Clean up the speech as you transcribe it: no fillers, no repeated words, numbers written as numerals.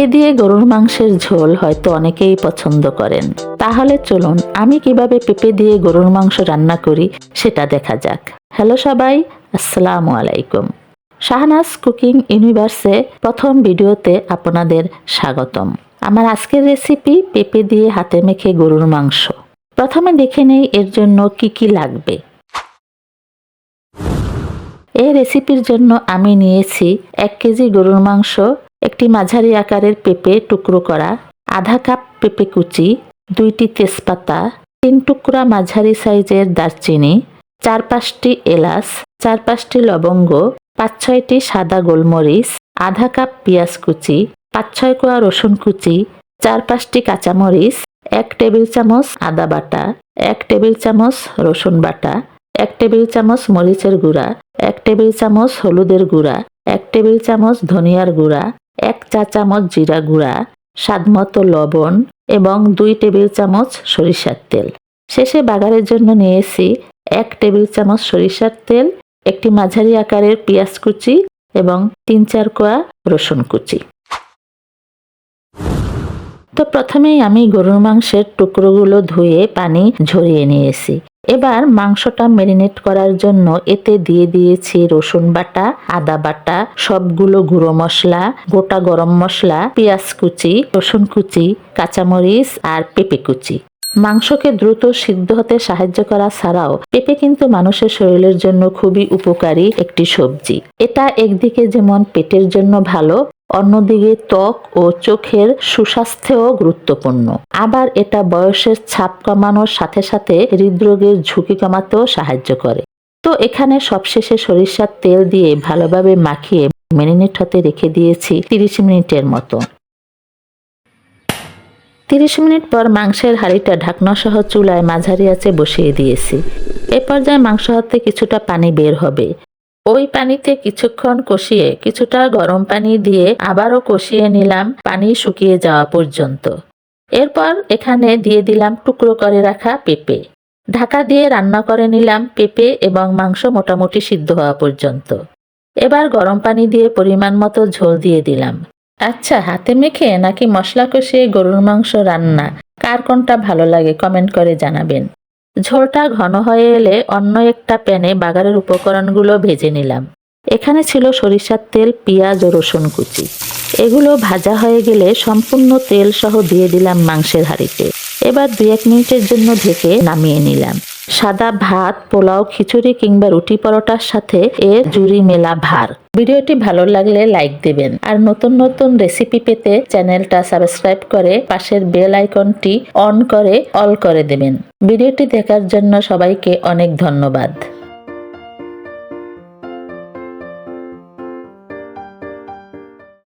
পেঁপে দিয়ে গরুর মাংসের ঝোল হয়তো অনেকেই পছন্দ করেন। তাহলে চলুন আমি কিভাবে পেঁপে দিয়ে গরুর মাংস রান্না করি সেটা দেখা যাক। হ্যালো সবাই, আসসালামু আলাইকুম। শাহনাজ কুকিং ইউনিভার্সে প্রথম ভিডিওতে আপনাদের স্বাগতম। আমার আজকের রেসিপি পেঁপে দিয়ে হাতে মেখে গরুর মাংস। প্রথমে দেখে নেই এর জন্য কি কি লাগবে। এই রেসিপির জন্য আমি নিয়েছি 1 কেজি গরুর মাংস, একটি মাঝারি আকারের পেঁপে টুকরো করা, আধা কাপ পেঁপে কুচি, 2টি তেজপাতা, 3 টুকরা মাঝারি সাইজের দারচিনি, 4-5টি এলাচ, 4-5টি লবঙ্গ, 5-6টি সাদা গোলমরিচ, আধা কাপ পেঁয়াজ কুচি, 5-6 কোয়া রসুন কুচি, 4-5টি কাঁচামরিচ, 1 টেবিল চামচ আদা বাটা, 1 টেবিল চামচ রসুন বাটা, 1 টেবিল চামচ মরিচের গুঁড়া, 1 টেবিল চামচ হলুদের গুঁড়া, 1 টেবিল চামচ ধনিয়ার গুঁড়া, 1 চা চামচ জিরা গুঁড়া, স্বাদমতো লবণ এবং 2 টেবিল চামচ সরিষার তেল। শেষে বাগারের জন্য নিয়েছি 1 টেবিল চামচ সরিষার তেল, একটি মাঝারি আকারের পেঁয়াজ কুচি এবং 3-4 কোয়া রসুন কুচি। তো প্রথমেই আমি গরুর মাংসের টুকরোগুলো ধুয়ে পানি ঝরিয়ে নিয়েছি। এবার মাংসটা ম্যারিনেট করার জন্য এতে দিয়ে দিয়েছি রসুন বাটা, আদা বাটা, সবগুলো গুঁড়ো মশলা, গোটা গরম মশলা, পেঁয়াজ কুচি, রসুন কুচি, কাঁচামরিচ আর পেঁপে কুচি। মাংসকে দ্রুত সিদ্ধ হতে সাহায্য করা ছাড়াও পেঁপে কিন্তু মানুষের শরীরের জন্য খুবই উপকারী একটি সবজি। এটা একদিকে যেমন পেটের জন্য ভালো, অন্যদিকে ত্বক ও চোখের সুস্বাস্থ্যও গুরুত্বপূর্ণ। আবার এটা বয়সের ছাপ কমানোর সাথে সাথে হৃদরোগের ঝুঁকি কমাতেও সাহায্য করে। তো এখানে সবশেষে সরিষার তেল দিয়ে ভালোভাবে মাখিয়ে ম্যারিনেট হতে রেখে দিয়েছি 30 মিনিটের মতো। 30 মিনিট পর মাংসের হাঁড়িটা ঢাকনা সহ চুলায় মাঝারি আঁচে বসিয়ে দিয়েছি। এ পর্যায়ে মাংস হতে কিছুটা পানি বের হবে। ওই পানিতে কিছুক্ষণ কষিয়ে কিছুটা গরম পানি দিয়ে আবারও কষিয়ে নিলাম পানি শুকিয়ে যাওয়া পর্যন্ত। এরপর এখানে দিয়ে দিলাম টুকরো করে রাখা পেঁপে। ঢাকা দিয়ে রান্না করে নিলাম পেঁপে এবং মাংস মোটামুটি সিদ্ধ হওয়া পর্যন্ত। এবার গরম পানি দিয়ে পরিমাণ মতো ঝোল দিয়ে দিলাম। আচ্ছা, হাতে মেখে নাকি মশলা কষিয়ে গরুর মাংস রান্না, কার কোনটা ভালো লাগে কমেন্ট করে জানাবেন। ঝোলটা ঘন হয়ে এলে অন্য একটা প্যানে বাগারের উপকরণগুলো ভেজে নিলাম। এখানে ছিল সরিষার তেল, পেঁয়াজ ও রসুন কুচি। এগুলো ভাজা হয়ে গেলে সম্পূর্ণ তেল সহ দিয়ে দিলাম মাংসের হাঁড়িতে। এবার 2-1 মিনিটের জন্য ঢেকে নামিয়ে নিলাম। সাদা ভাত, পোলাও, খিচুড়ি কিংবা রুটি পরোটার সাথে এর জুড়ি মেলা ভার। ভিডিওটি ভালো লাগলে লাইক দেবেন আর নতুন নতুন রেসিপি পেতে চ্যানেলটা সাবস্ক্রাইব করে পাশের বেল আইকনটি অন করে অল করে দেবেন। ভিডিওটি দেখার জন্য সবাইকে অনেক ধন্যবাদ।